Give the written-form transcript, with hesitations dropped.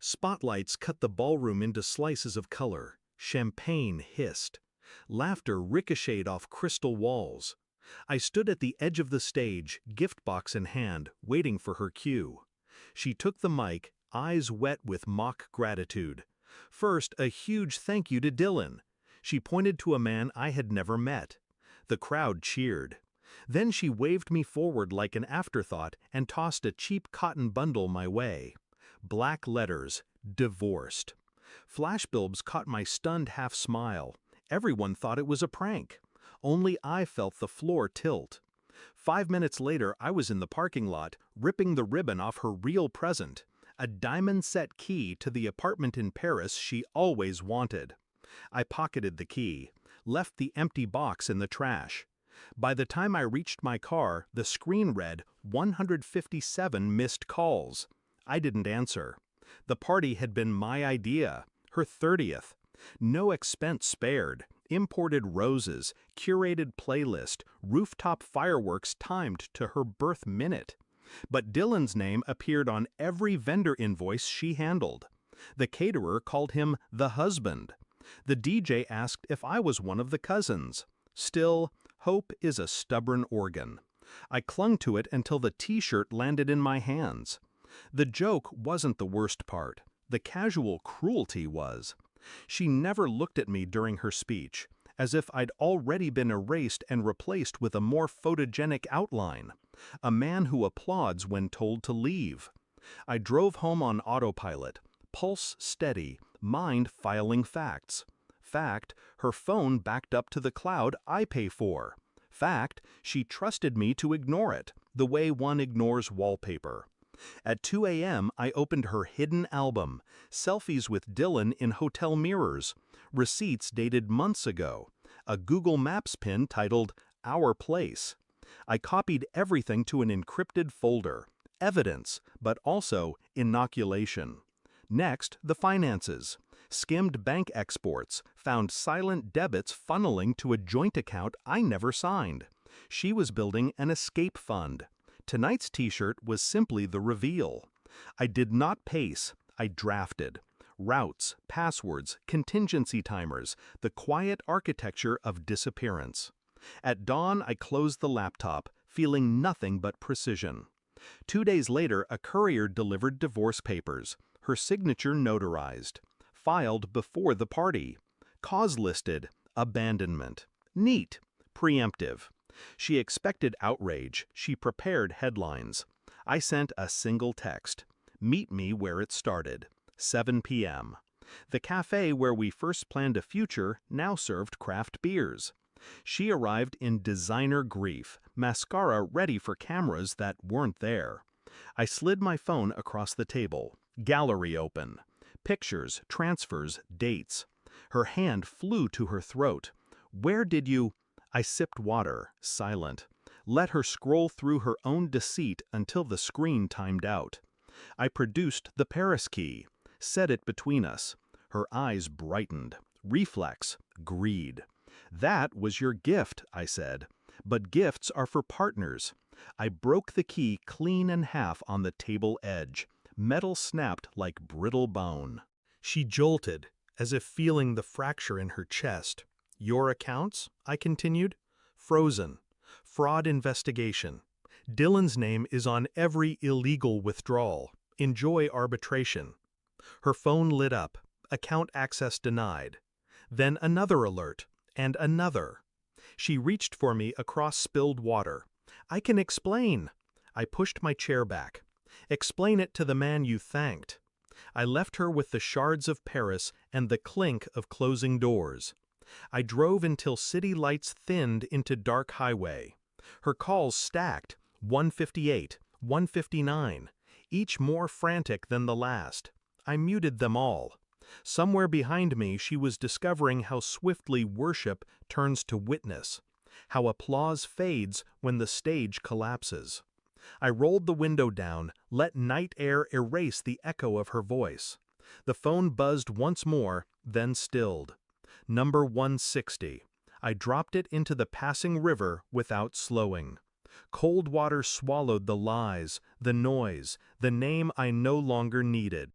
Spotlights cut the ballroom into slices of color. Champagne hissed. Laughter ricocheted off crystal walls. I stood at the edge of the stage, gift box in hand, waiting for her cue. She took the mic, eyes wet with mock gratitude. First, a huge thank you to Dylan. She pointed to a man I had never met. The crowd cheered. Then she waved me forward like an afterthought and tossed a cheap cotton bundle my way. Black letters, divorced. Flashbulbs caught my stunned half-smile. Everyone thought it was a prank. Only I felt the floor tilt. 5 minutes later, I was in the parking lot, ripping the ribbon off her real present, a diamond-set key to the apartment in Paris she always wanted. I pocketed the key, left the empty box in the trash. By the time I reached my car, the screen read 157 missed calls. I didn't answer. The party had been my idea, her 30th. No expense spared. Imported roses, curated playlist, rooftop fireworks timed to her birth minute. But Dylan's name appeared on every vendor invoice she handled. The caterer called him the husband. The DJ asked if I was one of the cousins. Still, hope is a stubborn organ. I clung to it until the t-shirt landed in my hands. The joke wasn't the worst part. The casual cruelty was. She never looked at me during her speech, as if I'd already been erased and replaced with a more photogenic outline, a man who applauds when told to leave. I drove home on autopilot, pulse steady, mind filing facts. Fact, her phone backed up to the cloud I pay for. Fact, she trusted me to ignore it, the way one ignores wallpaper. At 2 a.m., I opened her hidden album, selfies with Dylan in hotel mirrors, receipts dated months ago, a Google Maps pin titled Our Place. I copied everything to an encrypted folder, evidence, but also inoculation. Next, the finances. Skimmed bank exports, found silent debits funneling to a joint account I never signed. She was building an escape fund. Tonight's t-shirt was simply the reveal. I did not pace, I drafted. Routes, passwords, contingency timers, the quiet architecture of disappearance. At dawn, I closed the laptop, feeling nothing but precision. 2 days later, a courier delivered divorce papers, her signature notarized. Filed before the party. Cause listed, abandonment. Neat, preemptive. She expected outrage. She prepared headlines. I sent a single text. Meet me where it started. 7 p.m. The cafe where we first planned a future now served craft beers. She arrived in designer grief, mascara ready for cameras that weren't there. I slid my phone across the table. Gallery open. Pictures, transfers, dates. Her hand flew to her throat. Where did you... I sipped water, silent. Let her scroll through her own deceit until the screen timed out. I produced the Paris key, set it between us. Her eyes brightened. Reflex, greed. That was your gift, I said. But gifts are for partners. I broke the key clean in half on the table edge. Metal snapped like brittle bone. She jolted, as if feeling the fracture in her chest. Your accounts? I continued. Frozen. Fraud investigation. Dylan's name is on every illegal withdrawal. Enjoy arbitration. Her phone lit up. Account access denied. Then another alert. And another. She reached for me across spilled water. I can explain. I pushed my chair back. Explain it to the man you thanked. I left her with the shards of Paris and the clink of closing doors. I drove until city lights thinned into dark highway. Her calls stacked, 158, 159, each more frantic than the last. I muted them all. Somewhere behind me she was discovering how swiftly worship turns to witness, how applause fades when the stage collapses. I rolled the window down, let night air erase the echo of her voice. The phone buzzed once more, then stilled. Number 160. I dropped it into the passing river without slowing. Cold water swallowed the lies, the noise, the name I no longer needed.